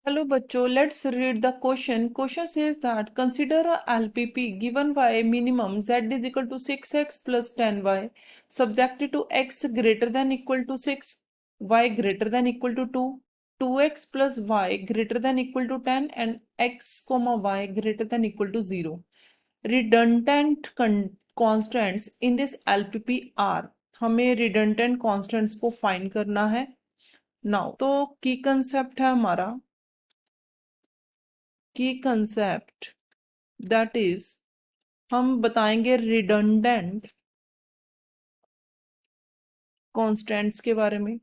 Hello बच्चों, let's read the question. Question says that consider a LPP given y minimum z is equal to 6x plus 10y subjected to x greater than equal to 6, y greater than equal to 2, 2x plus y greater than equal to 10 and x comma y greater than equal to 0. Redundant constants in this LPP are, हमें redundant constants को find करना है. Now तो की concept है हमारा की concept that is हम बताएंगे रिडंडेंट कॉन्स्टेंट्स के बारे में.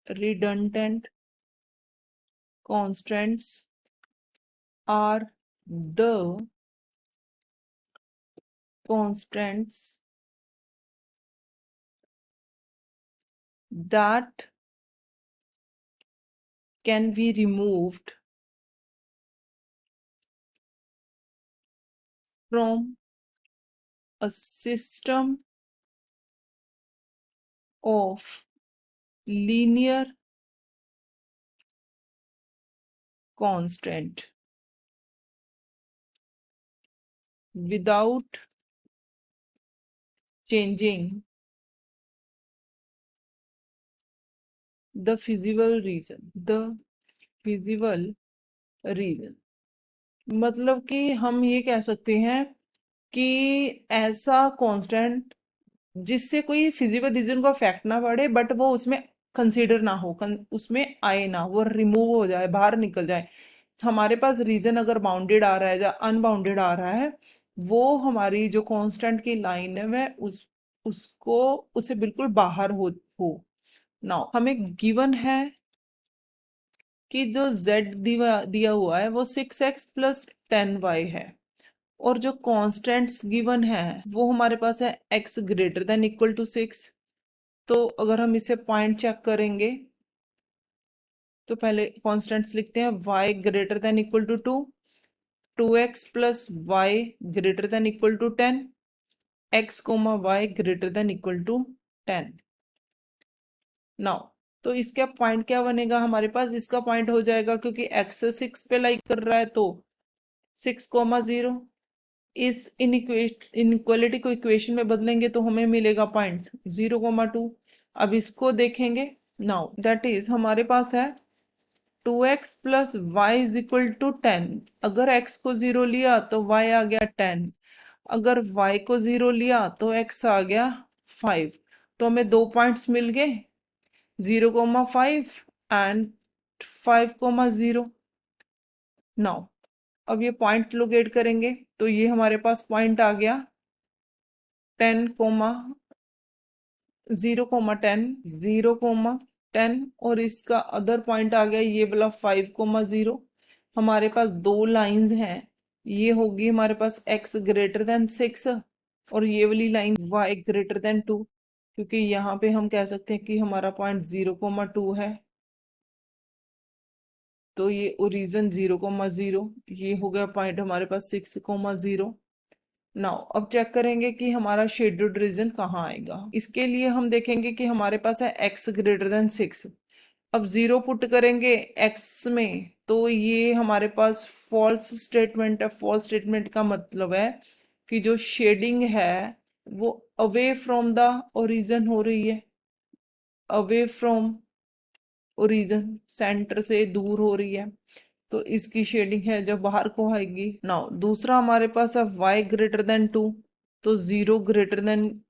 Redundant constants are the constants that can be removed from a system of linear constant without changing the feasible reason. मतलब कि हम ये कह सकते हैं कि ऐसा कांस्टेंट जिससे कोई फिजिकल रीजन को अफेक्ट ना पड़े बट वो उसमें कंसीडर ना हो, उसमें आए ना, वो रिमूव हो जाए, बाहर निकल जाए. हमारे पास रीजन अगर बाउंडेड आ रहा है या अनबाउंडेड आ रहा है, वो हमारी जो कांस्टेंट की लाइन है वह उसको उसे बिल्कुल बाहर हो. नाउ हमें गिवन है कि जो z दिया हुआ है वो 6x प्लस 10y है और जो कांस्टेंट्स गिवन है वो हमारे पास है x greater than equal to 6. तो अगर हम इसे पॉइंट चेक करेंगे तो पहले कांस्टेंट्स लिखते हैं. y greater than equal to 2, 2x plus y greater than equal to 10, x comma y greater than equal to 10. Now तो इसका पॉइंट क्या बनेगा हमारे पास? इसका पॉइंट हो जाएगा, क्योंकि x 6 पे लाइक कर रहा है तो 6,0. इस इनइक्वालिटी को इक्वेशन में बदलेंगे तो हमें मिलेगा पॉइंट 0,2. अब इसको देखेंगे. नाउ दैट इज हमारे पास है 2x plus y is equal to 10. अगर x को 0 लिया तो y आ गया 10. अगर y को 0 लिया तो x आ गया 5. तो हमें दो पॉइंट्स मिल गए, 0,5 एंड 5,0. नाउ अब ये पॉइंट लोकेट करेंगे तो ये हमारे पास पॉइंट आ गया 10,0,10, 0,10 और इसका अदर पॉइंट आ गया ये वाला 5,0. हमारे पास दो लाइंस हैं, ये होगी हमारे पास x ग्रेटर देन 6 और ये वाली लाइन y ग्रेटर देन 2, क्योंकि यहाँ पे हम कह सकते हैं कि हमारा पॉइंट 0,2 है. तो ये ओरिजिन 0,0, ये हो गया पॉइंट हमारे पास 6,0. नाउ अब चेक करेंगे कि हमारा शेड्यूल्ड रीजन कहाँ आएगा. इसके लिए हम देखेंगे कि हमारे पास है x ग्रेटर देन 6. अब 0 पुट करेंगे x में तो ये हमारे पास फॉल्स स्टेटमेंट है. फॉल्स स्टेटमेंट का मतलब है कि जो शेडिंग है वो अवे फ्रॉम द ओरिजिन हो रही है, अवे फ्रॉम ओरिजिन, सेंटर से दूर हो रही है. तो इसकी शेडिंग है जब बाहर को आएगी. नाउ दूसरा हमारे पास है y ग्रेटर देन 2, तो 0 ग्रेटर देन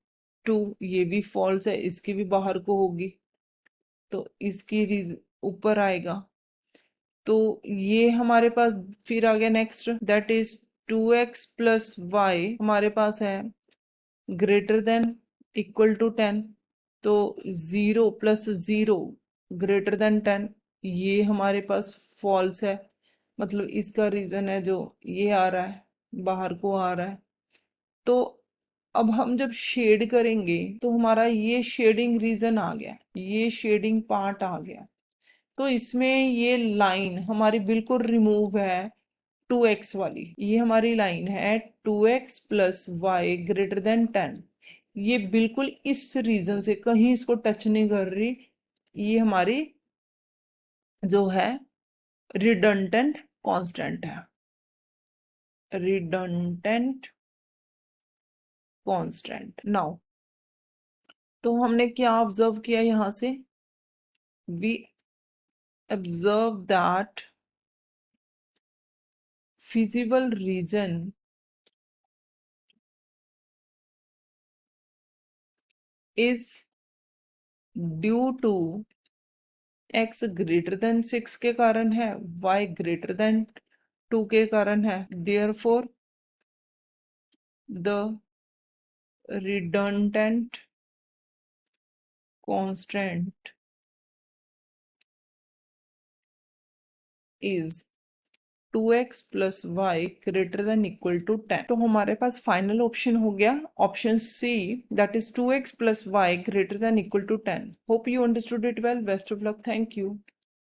2 ये भी फॉल्स है, इसकी भी बाहर को होगी तो इसकी ऊपर आएगा. तो ये हमारे पास फिर आ गया next, that is 2x plus y हमारे पास है ग्रेटर देन इक्वल टू 10. तो 0 प्लस 0 ग्रेटर देन 10 ये हमारे पास फॉल्स है, मतलब इसका रीजन है जो ये आ रहा है, बाहर को आ रहा है. तो अब हम जब शेड करेंगे तो हमारा ये शेडिंग रीजन आ गया, ये शेडिंग पार्ट आ गया. तो इसमें ये लाइन हमारी बिल्कुल रिमूव है 2x वाली. ये हमारी लाइन है 2x plus y greater then 10. ये बिल्कुल इस रीजन से कहीं इसको टच नहीं कर रही. ये हमारी जो है रिडंडेंट कांस्टेंट है, रिडंडेंट कांस्टेंट। नाउ तो हमने क्या ऑब्जर्व किया यहां से, we observe that feasible region is due to x greater than 6 के कारण है, y ग्रेटर देन 2 के कारण है, therefore the redundant constant is 2x plus y greater than equal to 10। तो हमारे पास फाइनल ऑप्शन हो गया option C, that is 2x plus y greater than equal to 10। Hope you understood it well. Best of luck, thank you.